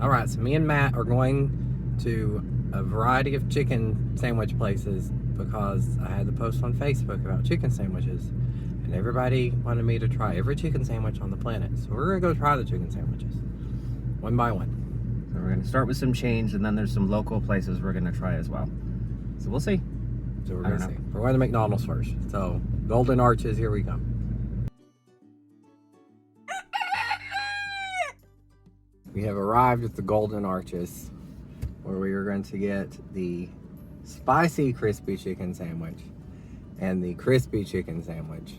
All right, so me and Matt are going to a variety of chicken sandwich places because I had the post on Facebook about chicken sandwiches, and everybody wanted me to try every chicken sandwich on the planet. So we're gonna go try the chicken sandwiches, one by one. So we're gonna start with some change, and then there's some local places we're gonna try as well. So we'll see. So we're gonna see. We're going to McDonald's first. So Golden Arches, here we come. We have arrived at the Golden Arches, where we are going to get the spicy crispy chicken sandwich and the crispy chicken sandwich,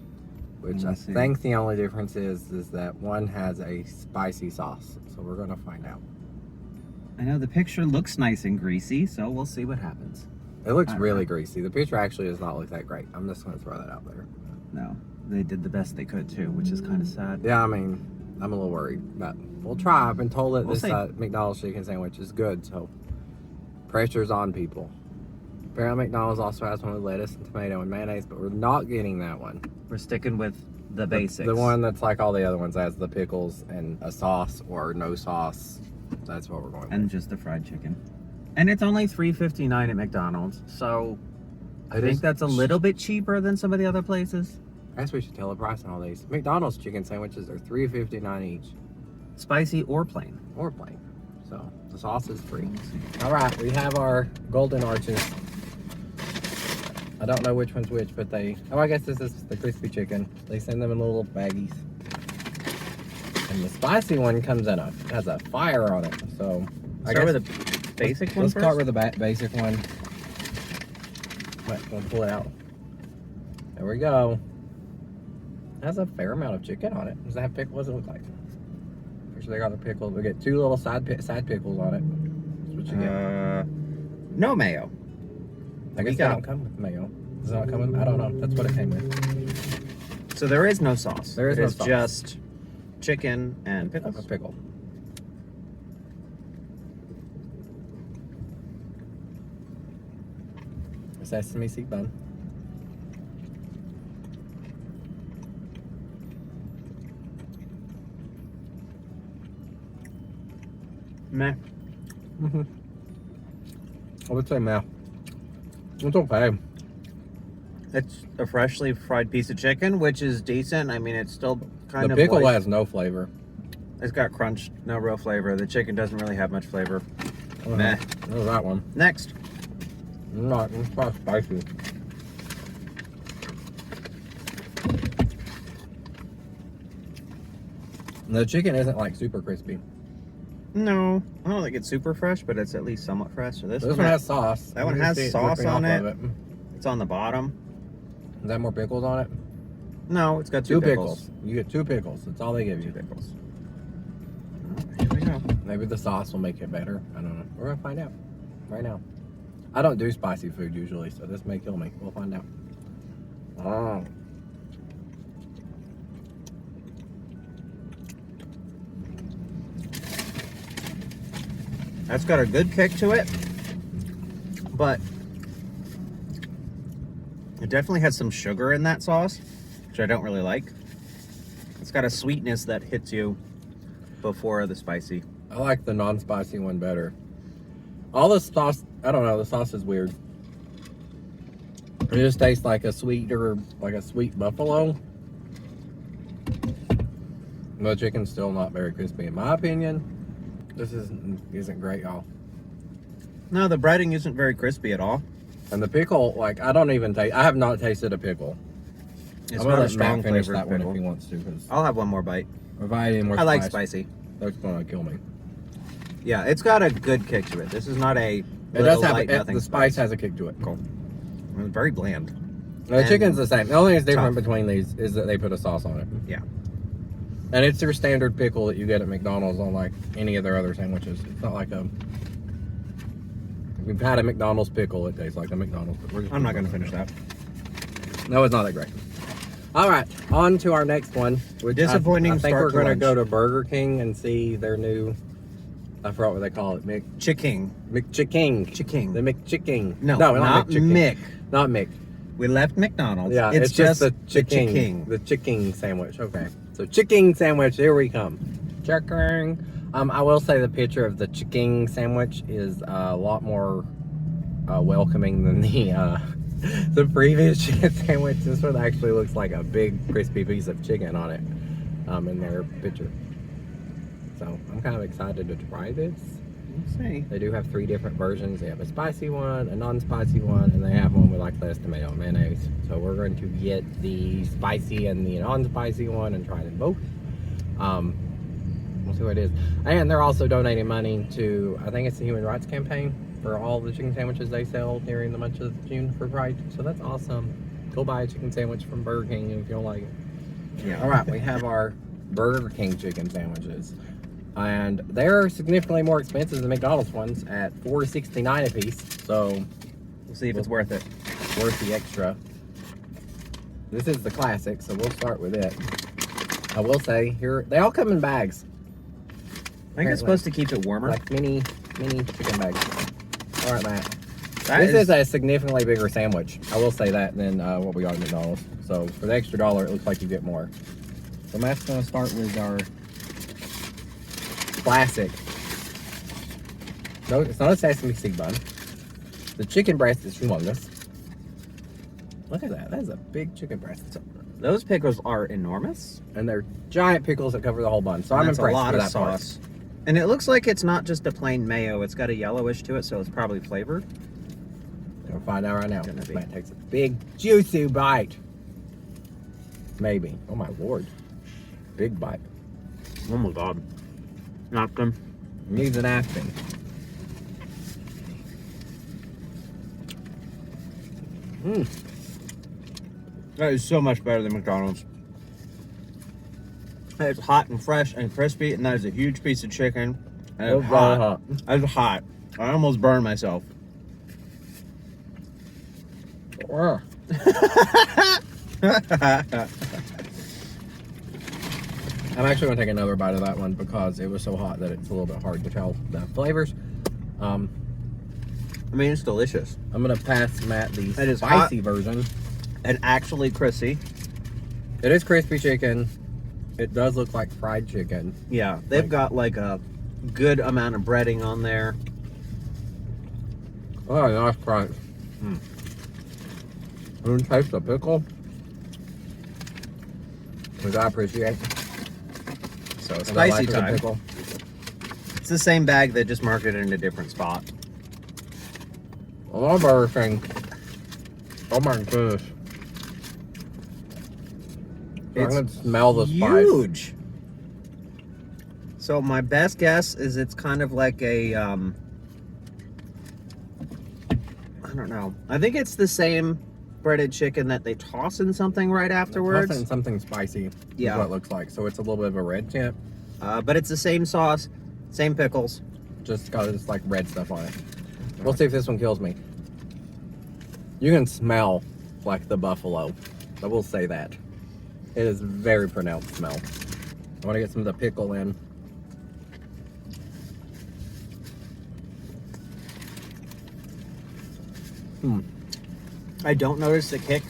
which I think the only difference is that one has a spicy sauce. So we're going to find out. I know the picture looks nice and greasy, so we'll see what happens. It looks really greasy. The picture actually does not look that great. I'm just going to throw that out there. No, they did the best they could too, which is kind of sad. Yeah, I mean, I'm a little worried, but we'll try. I've been told that this McDonald's chicken sandwich is good, so pressure's on people. Apparently McDonald's also has one with lettuce and tomato and mayonnaise, but we're not getting that one. We're sticking with the basics. The one that's like all the other ones, has the pickles and a sauce or no sauce. That's what we're going with. And just the fried chicken. And it's only $3.59 at McDonald's, so I think that's a little bit cheaper than some of the other places. I guess we should tell the price on all these. McDonald's chicken sandwiches are $3.59 each. Spicy or plain. Or plain. So the sauce is free. All right, we have our Golden Arches. I don't know which one's which, but I guess this is the crispy chicken. They send them in little baggies. And the spicy one comes in has a fire on it. So I guess start with the basic one Let's first? start with the basic one. We'll pull it out. There we go. It has a fair amount of chicken on it. Does it have pickles? What does it look like? Pretty sure they got the pickles. We get two little side pickles on it. That's what you get. No mayo. I guess they don't come with mayo. Does it not come with? I don't know. That's what it came with. So there is no sauce. There is no sauce. It's just chicken and pickles. A pickle. A sesame seed bun. Meh. I would say meh. It's okay. It's a freshly fried piece of chicken, which is decent. I mean, it's still kind of The pickle moist. has no flavor. It's got crunch, no real flavor. The chicken doesn't really have much flavor. Meh. There's that one. Next. It's quite spicy. The chicken isn't like super crispy. No, I don't think it's super fresh, but it's at least somewhat fresh. So This one has sauce. That one has sauce on it. It's on the bottom. Is that more pickles on it? No, it's got two pickles. You get two pickles. That's all they give you. Two pickles. Here we go. Maybe the sauce will make it better. I don't know. We're gonna find out right now. I don't do spicy food usually, so this may kill me. We'll find out. Oh. That's got a good kick to it, but it definitely has some sugar in that sauce, which I don't really like. It's got a sweetness that hits you before the spicy. I like the non-spicy one better. All the sauce, I don't know, the sauce is weird. It just tastes like a sweet buffalo. The chicken's still not very crispy in my opinion. This isn't great, y'all. No, the breading isn't very crispy at all. And the pickle, like, I have not tasted a pickle. It's I'm not gonna a let strong Matt finish flavored that one pickle. if he wants to, because I'll have one more bite. if I eat any more I like spicy. that's gonna kill me. Yeah, it's got a good kick to it. This is not a It does have nothing the spice has a kick to it. Cool. It's very bland. The chicken's the same. The only thing that's different tough. between these is that they put a sauce on it. Yeah. And it's your standard pickle that you get at McDonald's on like any of their other sandwiches. It's not like we've had a McDonald's pickle, it tastes like a McDonald's. But I'm not going to finish that. No, it's not that great. All right, on to our next one. Disappointing I think start we're to going to lunch. go to Burger King and see their new, I forgot what they call it, Chicken. McChicken. Chicken. The McChicken. No, not not McChicken. Mick. Not Mick. We left McDonald's. Yeah, it's just the chicken. The chicken sandwich. Okay. So chicken sandwich, here we come. Chicken. I will say the picture of the chicken sandwich is a lot more welcoming than the previous chicken sandwich. This one actually looks like a big crispy piece of chicken on it in their picture. So I'm kind of excited to try this. Let's see. They do have 3 different versions. They have a spicy one, a non-spicy one, and they have one with like less tomato and mayonnaise. So we're going to get the spicy and the non-spicy one and try them both. We'll see what it is. And they're also donating money to, I think it's the Human Rights Campaign, for all the chicken sandwiches they sell during the month of June for Pride. So that's awesome. Go buy a chicken sandwich from Burger King if you don't like it. Yeah. All right, we have our Burger King chicken sandwiches. And they're significantly more expensive than McDonald's ones at $4.69 a piece. So We'll see if it's worth it. worth the extra. This is the classic, so we'll start with it. I will say here they all come in bags. I think it's supposed to keep it warmer. Like mini chicken bags. All right, Matt. That This is a significantly bigger sandwich. I will say that than what we got at McDonald's. So for the extra $1, it looks like you get more. So Matt's gonna start with our classic. No, it's not a sesame seed bun. The chicken breast is humongous. Look at that. That is a big chicken breast. Those pickles are enormous. And they're giant pickles that cover the whole bun. So I'm That's impressed a lot with of that part. sauce. And it looks like it's not just a plain mayo. It's got a yellowish to it, so it's probably flavored. We'll find out right now. Gonna be. Matt takes a big, juicy bite. Maybe. Oh my lord. Big bite. Oh my god. Napkin. Needs a napkin. That is so much better than McDonald's. It's hot and fresh and crispy, and that is a huge piece of chicken. And it's hot. It's hot. I almost burned myself. Ugh. I'm actually going to take another bite of that one because it was so hot that it's a little bit hard to tell the flavors. I mean, it's delicious. I'm going to pass Matt the It is spicy hot. version. And actually crispy. It is crispy chicken. It does look like fried chicken. Yeah, they've got like a good amount of breading on there. Oh, nice crunch. I'm going to taste the pickle, which I appreciate. So And I spicy like the time. pickle. It's the same bag, they just marketed it in a different spot. I love Burger King. Oh my goodness. I It's can smell the spice. huge. So my best guess is it's kind of like a, I don't know. I think it's the same breaded chicken that they toss in something right afterwards. Toss it in something spicy. Yeah. Is what it looks like. So it's a little bit of a red tint. But it's the same sauce, same pickles. Just got this like red stuff on it. We'll see if this one kills me. You can smell like the buffalo. I will say that. It is very pronounced smell. I want to get some of the pickle in. I don't notice the kick.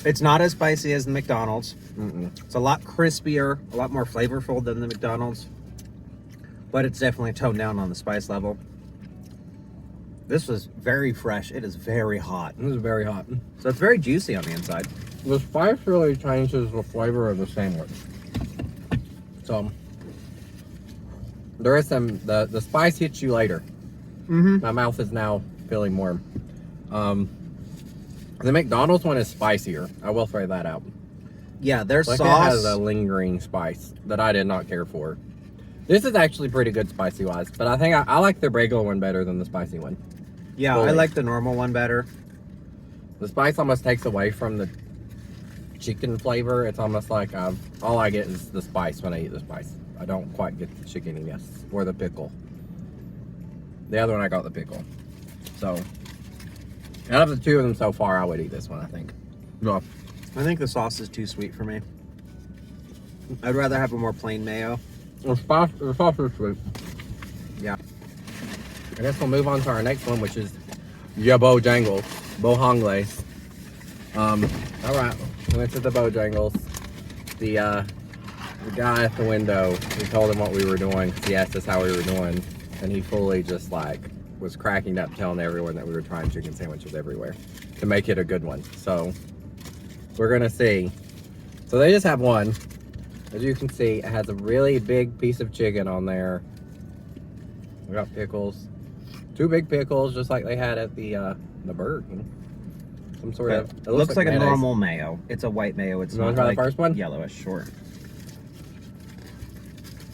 It's not as spicy as the McDonald's. It's a lot crispier, a lot more flavorful than the McDonald's. But it's definitely toned down on the spice level. This was very fresh. It is very hot. This is very hot. So it's very juicy on the inside. The spice really changes the flavor of the sandwich. So there is some, the spice hits you later. My mouth is now feeling warm. The McDonald's one is spicier. I will throw that out. Yeah, their Like sauce. it has a lingering spice that I did not care for. This is actually pretty good spicy wise, but I think I like the regular one better than the spicy one. Yeah, fully. I like the normal one better. The spice almost takes away from the chicken flavor. It's almost like all I get is the spice when I eat the spice. I don't quite get the chickeniness or the pickle. The other one I got the pickle. So out of the two of them so far, I would eat this one, I think. I think the sauce is too sweet for me. I'd rather have a more plain mayo. The sauce is sweet. Yeah. I guess we'll move on to our next one, which is Bojangles. Bojangles. Alright, we went to the Bojangles. The the guy at the window, we told him what we were doing because he asked us how we were doing, and he fully just like was cracking up, telling everyone that we were trying chicken sandwiches everywhere to make it a good one. So we're gonna see. So they just have one. As you can see, it has a really big piece of chicken on there. We got pickles, 2 big pickles, just like they had at the Burger King. Some sort of. It looks like a normal mayo. It's a white mayo. It's not like the first one? Yellowish. Sure.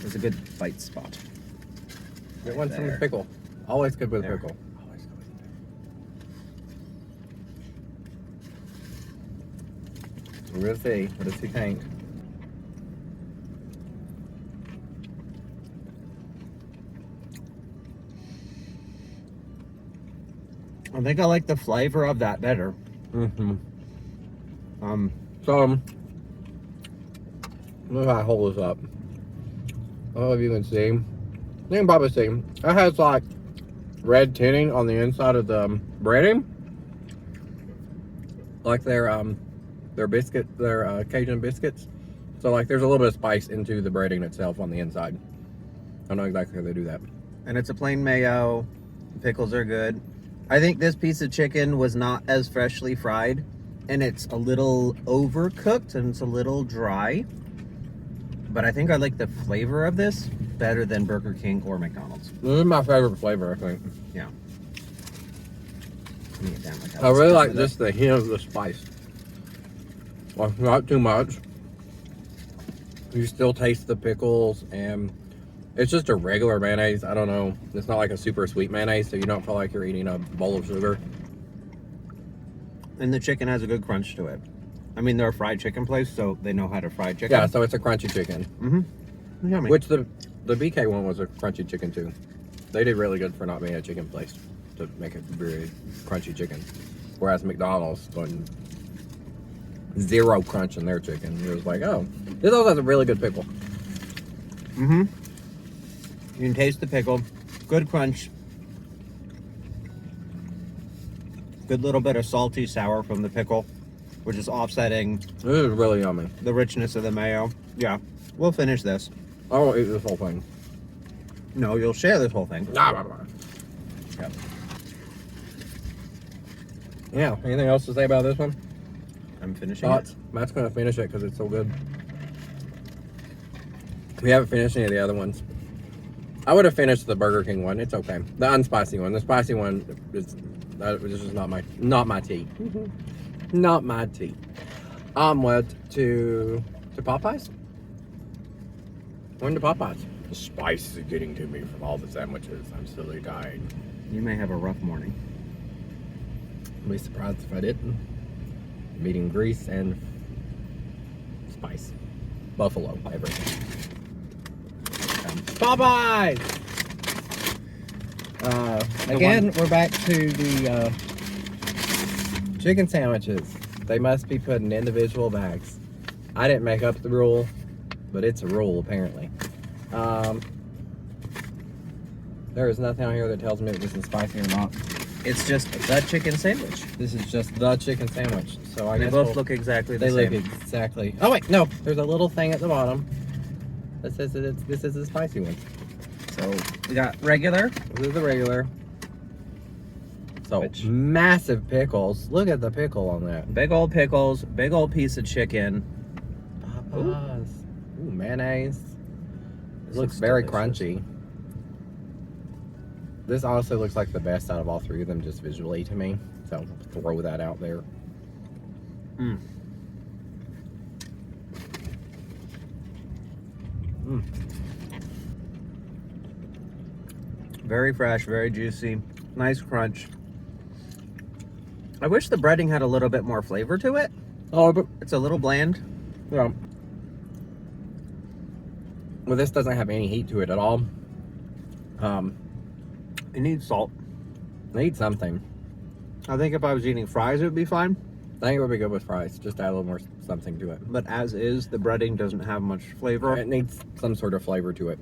It's a good bite spot. Get one from the pickle. Always good with There. pickle. We're gonna see. What does he think? I think I like the flavor of that better. Mm-hmm. So let me if I hold this up. I don't know if you can see. You can probably see. It has like red tinting on the inside of the breading. Like their biscuit, their Cajun biscuits. So like there's a little bit of spice into the breading itself on the inside. I don't know exactly how they do that. and it's a plain mayo. The pickles are good. I think this piece of chicken was not as freshly fried, and it's a little overcooked and it's a little dry. But I think I like the flavor of this better than Burger King or McDonald's. This is my favorite flavor, I think. Yeah. Let me get down like that. I really like just the hint of the spice. Well, not too much. You still taste the pickles, and it's just a regular mayonnaise. I don't know. It's not like a super sweet mayonnaise, so you don't feel like you're eating a bowl of sugar. And the chicken has a good crunch to it. I mean, they're a fried chicken place, so they know how to fry chicken. Yeah, so it's a crunchy chicken. Mm-hmm. Yummy. Which the BK one was a crunchy chicken too. They did really good for not being a chicken place to make it very crunchy chicken. Whereas McDonald's going zero crunch in their chicken. It was like, oh, this also has a really good pickle. Mm-hmm. You can taste the pickle. Good crunch. Good little bit of salty sour from the pickle, which is offsetting This is really yummy. the richness of the mayo. Yeah. We'll finish this. I won't eat this whole thing. No, you'll share this whole thing. Yep. Yeah, anything else to say about this one? I'm finishing Thoughts? Matt's going to finish it because it's so good. We haven't finished any of the other ones. I would have finished the Burger King one. It's okay. The unspicy one. The spicy one is just not my tea. Not my tea. Onward to Popeyes. When to Popeyes. The spice is getting to me from all the sandwiches. I'm silly dying. it. You may have a rough morning. I'd be surprised if I didn't. I'm eating grease and spice. Buffalo, everything. Popeyes! Again, we're back to the chicken sandwiches. They must be put in individual bags. I didn't make up the rule, but it's a rule apparently. There is nothing on here that tells me if this is spicy or not. It's just the chicken sandwich. This is just the chicken sandwich. So I They guess both look exactly the they same. look exactly. Oh wait, no. There's a little thing at the bottom that says that this is a spicy one. So we got regular. This is the regular. So Which- massive pickles. Look at the pickle on that. Big old pickles. Big old piece of chicken. Popeyes. Ooh, mayonnaise. This Looks very delicious. crunchy. This honestly looks like the best out of all three of them, just visually to me. So throw that out there. Mm. Mm. Very fresh, very juicy. Nice crunch. I wish the breading had a little bit more flavor to it. Oh, but It's a little bland. yeah. Well, this doesn't have any heat to it at all. It needs salt. Need something. I think if I was eating fries, it would be fine. I think it would be good with fries. Just add a little more something to it. But as is, the breading doesn't have much flavor. It needs some sort of flavor to it.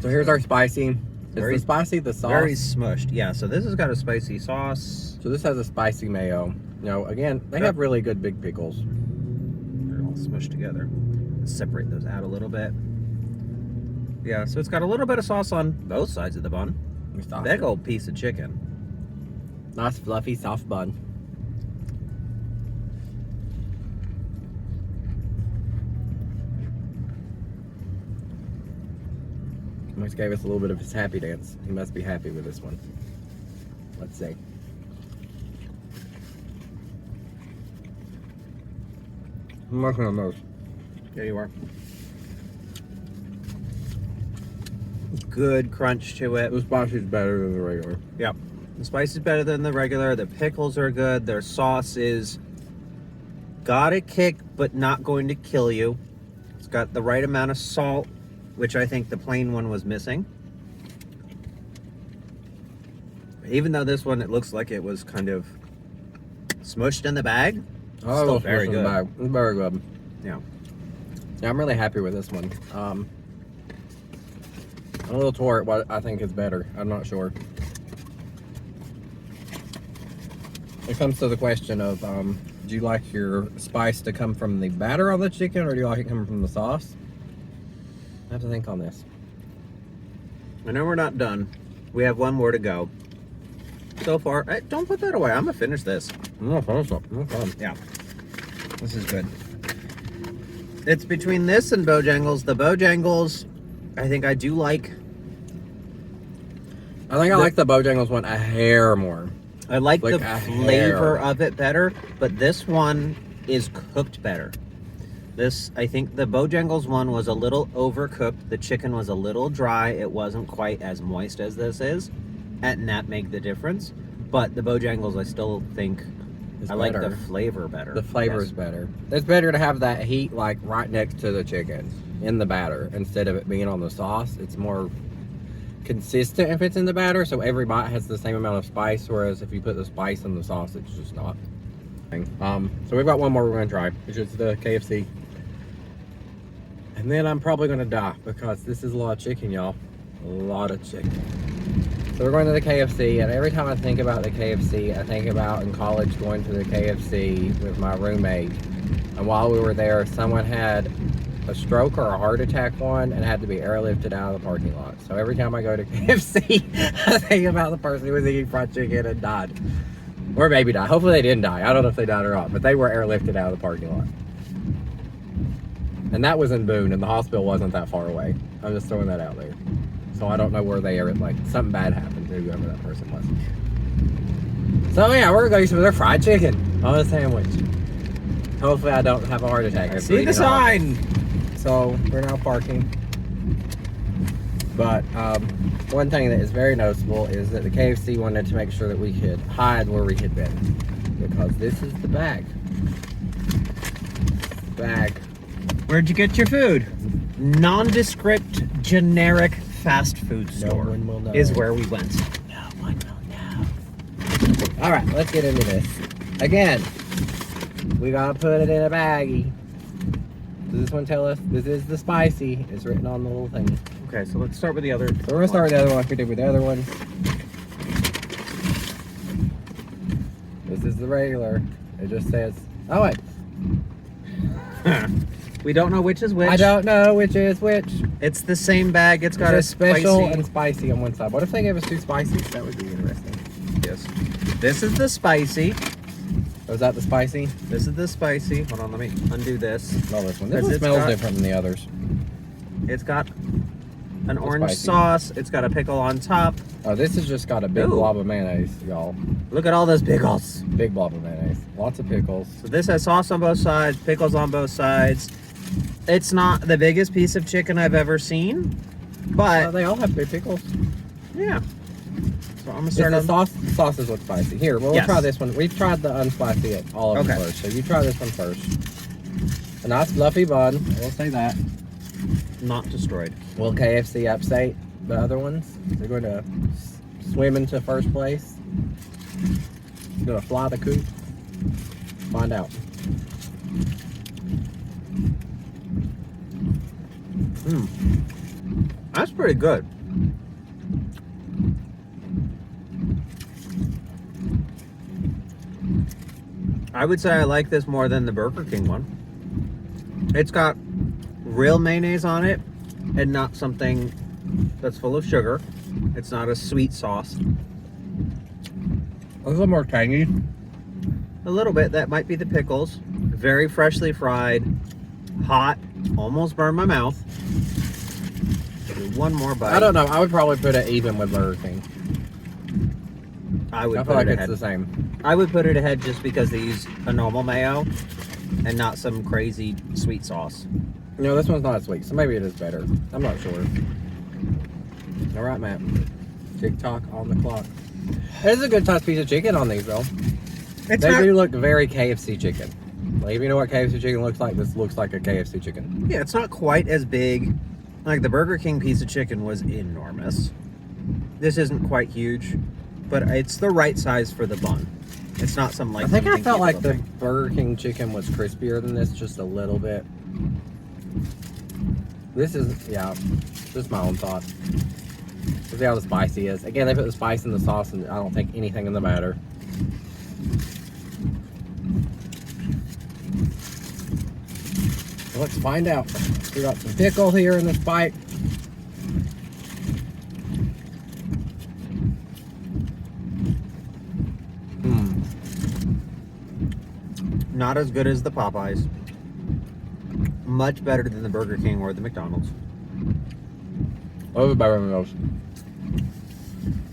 So here's our spicy. Is Very- the spicy the sauce? Very smushed. Yeah, so this has got a spicy sauce. So this has a spicy mayo. You know, again, they have really good big pickles. all smushed together. Let's separate those out a little bit. Yeah, so it's got a little bit of sauce on both sides of the bun. Big old piece of chicken. Nice fluffy soft bun. Max gave us a little bit of his happy dance. He must be happy with this one. Let's see. I'm working on those. There you are. Good crunch to it. The spicy is better than the regular. Yep. The spice is better than the regular. The pickles are good. Their sauce is got a kick, but not going to kill you. It's got the right amount of salt, which I think the plain one was missing. Even though this one, it looks like it was kind of smushed in the bag. Oh, Still very good. It's very good. Yeah. Yeah, I'm really happy with this one. I'm a little toward what I think is better. I'm not sure. It comes to the question of, do you like your spice to come from the batter on the chicken, or do you like it coming from the sauce? I have to think on this. I know we're not done. We have one more to go. So far, hey, don't put that away. I'm gonna finish this. No problem. Yeah. This is good. It's between this and Bojangles. The Bojangles, I think I do like. I think I like the Bojangles one a hair more. I like the flavor hair. of it better, but this one is cooked better. This, I think the Bojangles one was a little overcooked. The chicken was a little dry. It wasn't quite as moist as this is, and that make the difference. But the Bojangles, I still think I like the flavor better. The flavor is better. It's better to have that heat like right next to the chicken in the batter instead of it being on the sauce. It's more consistent if it's in the batter, so every bite has the same amount of spice, whereas if you put the spice in the sauce, it's just not. So we've got one more we're going to try, which is the KFC. And then I'm probably going to die because this is a lot of chicken, y'all. A lot of chicken. So we're going to the KFC, and every time I think about the KFC, I think about in college going to the KFC with my roommate. And while we were there, someone had a stroke or a heart attack one and had to be airlifted out of the parking lot. So every time I go to KFC, I think about the person who was eating fried chicken and died. Or maybe died. Hopefully they didn't die. I don't know if they died or not, but they were airlifted out of the parking lot. And that was in Boone, and the hospital wasn't that far away. I'm just throwing that out there. So I don't know where they are, like, something bad happened to whoever that person was. So yeah, we're going to go eat some of their fried chicken on a sandwich. Hopefully I don't have a heart attack. I see the sign! So we're now parking. But one thing that is very noticeable is that the KFC wanted to make sure that we could hide where we had been. Because this is the bag. Where'd you get your food? Nondescript, generic fast food store one will know. is where we went. No one will know. Alright, let's get into this. Again, we gotta put it in a baggie. Does this one tell us this is the spicy? It's written on the little thing. Okay, so let's start with the other. So we're gonna start with the other one like we did with the other one. This is the regular. It just says, oh wait. We don't know which is which. I don't know which is which. It's the same bag. It's got a special spicy and spicy on one side. What if they gave us two spicies? That would be interesting. Yes. This is the spicy. Oh, is that the spicy? This is the spicy. Hold on, let me undo this. No, this one. Because This one it's smells got- different than the others. It's got an orange spicy. sauce. It's got a pickle on top. Oh, this has just got a big Ooh. blob of mayonnaise, y'all. Look at all those pickles. Big blob of mayonnaise. Lots of pickles. So this has sauce on both sides, pickles on both sides. It's not the biggest piece of chicken I've ever seen, but They all have big pickles. yeah. So I'm gonna Is start the on. sauce? The sauce is what's spicy. Here, we'll Yes. try this one. We've tried the unspicy at all of them Okay. first, so you try this one first. A nice fluffy bun. We'll say that. Not destroyed. Will KFC upset the other ones? They're going to swim into first place. Going to fly the coop. Find out. That's pretty good. I would say I like this more than the Burger King one. It's got real mayonnaise on it and not something that's full of sugar. It's not a sweet sauce. A little more tangy. A little bit. That might be the pickles. Very freshly fried. Hot. Almost burned my mouth. Do one more bite. I don't know. I would probably put it even with Burger King. I would I put feel like it it's ahead. the same. I would put it ahead just because they use a normal mayo and not some crazy sweet sauce. No, this one's not as sweet, so maybe it is better. I'm not sure. All right, Matt. TikTok on the clock. There's a good sized piece of chicken on these, though. It's They not, do look very KFC chicken. Like, if you know what KFC chicken looks like, this looks like a KFC chicken. yeah, it's not quite as big. Like the Burger King piece of chicken was enormous. This isn't quite huge, but it's the right size for the bun. It's not some like. I think I something felt cute like little the thing. Burger King chicken was crispier than this, just a little bit. This is, yeah, just my own thought. See how the spicy is. Again, they put the spice in the sauce, and I don't think anything in the batter. So let's find out. We got some pickle here in this bite. Not as good as the Popeyes. Much better than the Burger King or the McDonald's. Over better than those.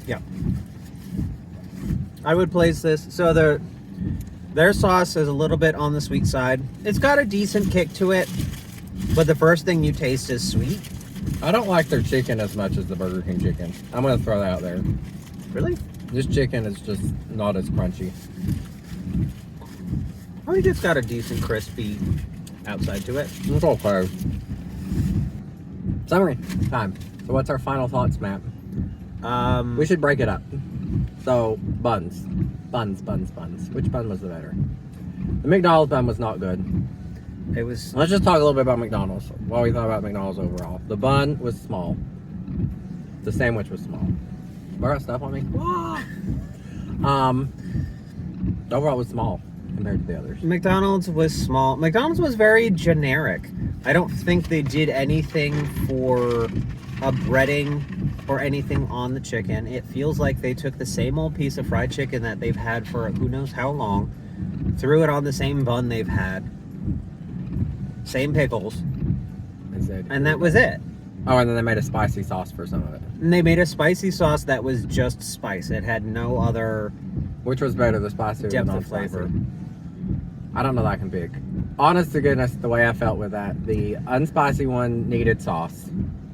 Yeah. I would place this. So their sauce is a little bit on the sweet side. It's got a decent kick to it, but the first thing you taste is sweet. I don't like their chicken as much as the Burger King chicken. I'm gonna throw that out there. Really? This chicken is just not as crunchy. I think it's got a decent crispy outside to it. It's okay. Summary time. So what's our final thoughts, Matt? We should break it up. So, buns. Buns. Which bun was the better? The McDonald's bun was not good. It was. Let's just talk a little bit about McDonald's. What we thought about McDonald's overall. The bun was small. The sandwich was small. I got stuff on me. Overall it was small compared to the others. McDonald's was small. McDonald's was very generic. I don't think they did anything for a breading or anything on the chicken. It feels like they took the same old piece of fried chicken that they've had for who knows how long, threw it on the same bun they've had, same pickles, and that was it. Oh, and then they made a spicy sauce for some of it. And they made a spicy sauce that was just spice. It had no other Which was better, the spicy or the depth of non-spicy? flavor. I don't know that I can pick. Honest to goodness, the way I felt with that, the unspicy one needed sauce.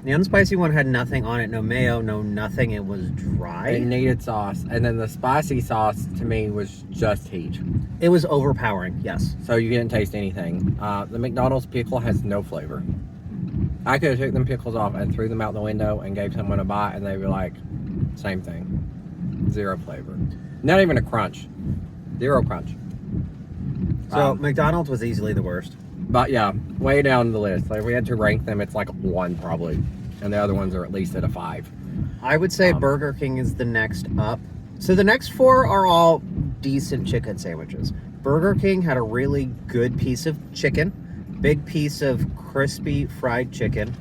The unspicy one had nothing on it, no mayo, no nothing. It was dry. It needed sauce. And then the spicy sauce, to me, was just heat. It was overpowering, yes. So you didn't taste anything. The McDonald's pickle has no flavor. I could have took them pickles off and threw them out the window and gave someone a bite, and they'd be like, same thing. Zero flavor. Not even a crunch. Zero crunch. So McDonald's was easily the worst. But yeah, way down the list. Like, if we had to rank them, it's like a 1 probably. And the other ones are at least at a 5. I would say Burger King is the next up. So the next 4 are all decent chicken sandwiches. Burger King had a really good piece of chicken, big piece of crispy fried chicken.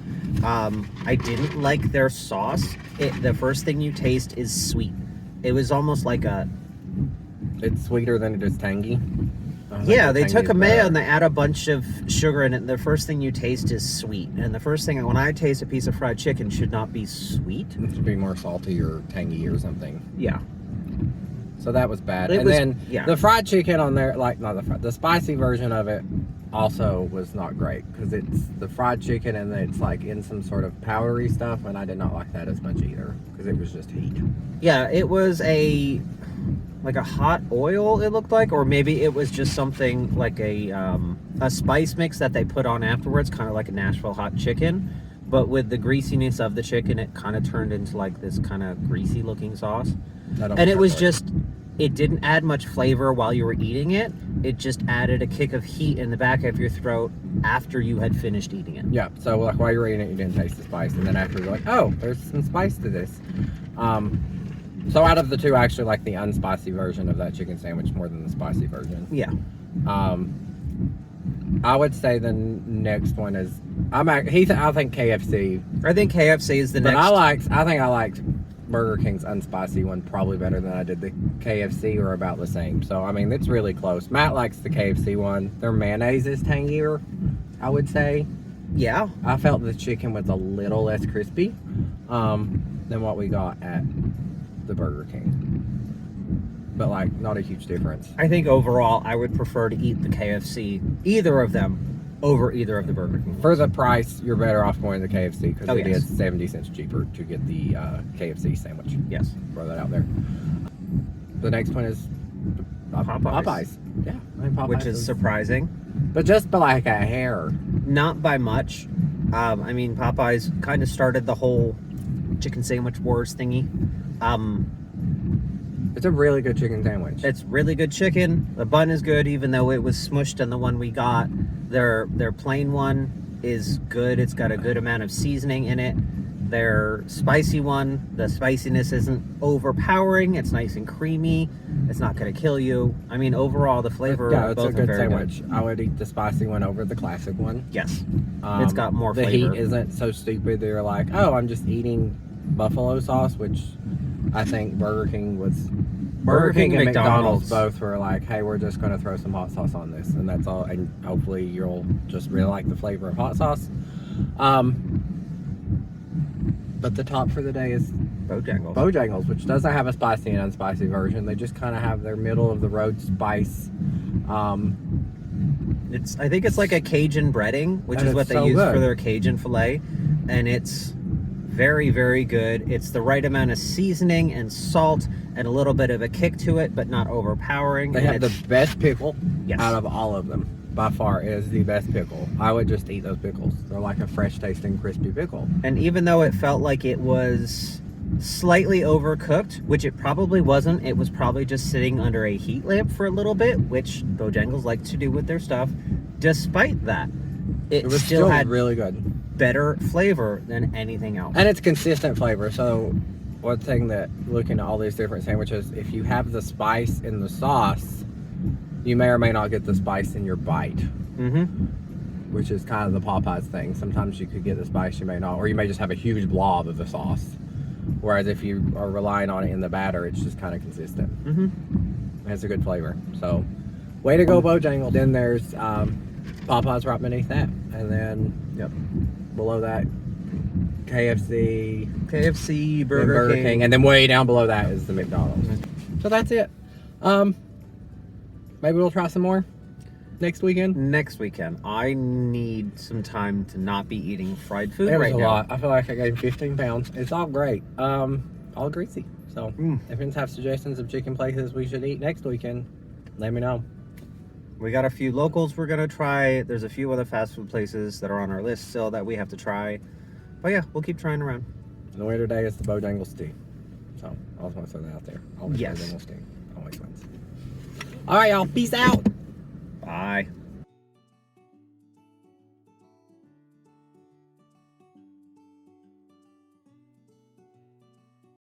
I didn't like their sauce. The first thing you taste is sweet. It was almost like a... It's sweeter than it is tangy. Yeah, they took a mayo mayo and they add a bunch of sugar in it. The first thing you taste is sweet. And the first thing, when I taste a piece of fried chicken, should not be sweet. It should be more salty or tangy or something. Yeah. So that was bad. It And was- then yeah. the fried chicken on there, like, not the spicy version of it also was not great. Because it's the fried chicken and it's like in some sort of powdery stuff. And I did not like that as much either. Because it was just heat. Yeah, it was like a hot oil, it looked like, or maybe it was just something like a spice mix that they put on afterwards, kind of like a Nashville hot chicken, but with the greasiness of the chicken, it kind of turned into like this kind of greasy looking sauce. And it was just, it didn't add much flavor while you were eating it. It just added a kick of heat in the back of your throat after you had finished eating it. Yeah, so like while you were eating it, you didn't taste the spice. And then after, you're like, oh, there's some spice to this. So out of the two, I actually like the unspicy version of that chicken sandwich more than the spicy version. Yeah. I I would say the next one is I think KFC. I think KFC is the But next. I think I liked Burger King's unspicy one probably better than I did the KFC, or about the same. So I mean, it's really close. Matt likes the KFC one. Their mayonnaise is tangier, I would say. Yeah. I felt the chicken was a little less crispy than what we got at the Burger King. But like, not a huge difference. I think overall, I would prefer to eat the KFC, either of them, over either of the Burger King. For the price, you're better off going to the KFC because it yes. is 70 cents cheaper to get the KFC sandwich. Yes. Throw that out there. The next one is Popeyes. Yeah, I mean, Popeyes Which is surprising. But just by like a hair. Not by much. I mean, Popeyes kind of started the whole chicken sandwich wars thingy. It's a really good chicken sandwich. It's really good chicken. The bun is good, even though it was smushed on the one we got. Their plain one is good. It's got a good amount of seasoning in it. Their spicy one, the spiciness isn't overpowering. It's nice and creamy. It's not going to kill you. I mean, overall, the flavor yeah, of it's both a good are very sandwich. good. I would eat the spicy one over the classic one. Yes. It's got more the flavor. heat isn't so stupid. They're like, oh, I'm just eating buffalo sauce, which I think Burger King and McDonald's both were like, hey, we're just going to throw some hot sauce on this, and that's all. And hopefully you'll just really like the flavor of hot sauce. But the top for the day is Bojangles, which doesn't have a spicy and unspicy version. They just kind of have their middle of the road spice. I think it's like a Cajun breading, which is what they use for their Cajun filet, and it's very, very good. It's the right amount of seasoning and salt and a little bit of a kick to it, but not overpowering. They have the best pickle Yes. out of all of them. By far, it is the best pickle. I would just eat those pickles. They're like a fresh tasting, crispy pickle. And even though it felt like it was slightly overcooked, which it probably wasn't, it was probably just sitting under a heat lamp for a little bit, which Bojangles like to do with their stuff. Despite that, it was still had really good, better flavor than anything else. and it's consistent flavor. So one thing that looking at all these different sandwiches, if you have the spice in the sauce, you may or may not get the spice in your bite. Which is kind of the Popeyes thing. Sometimes you could get the spice, you may not, or you may just have a huge blob of the sauce. Whereas if you are relying on it in the batter, it's just kind of consistent. It has a good flavor. So, way to go, Bojangles. Then there's Popeyes right beneath that, and then below that, KFC, Burger King, and then way down below that is the McDonald's. So that's it. Maybe we'll try some more next weekend. Next weekend. I need some time to not be eating fried food It was right a now. lot. I feel like I gained 15 pounds. It's all great. All greasy. So if you have suggestions of chicken places we should eat next weekend, let me know. We got a few locals we're gonna try. There's a few other fast food places that are on our list still that we have to try. But yeah, we'll keep trying around. And the winner today is the Bojangles tea. So I just want to throw that out there. Always Yes. Bojangles tea. Always wins. All right, y'all. Peace out.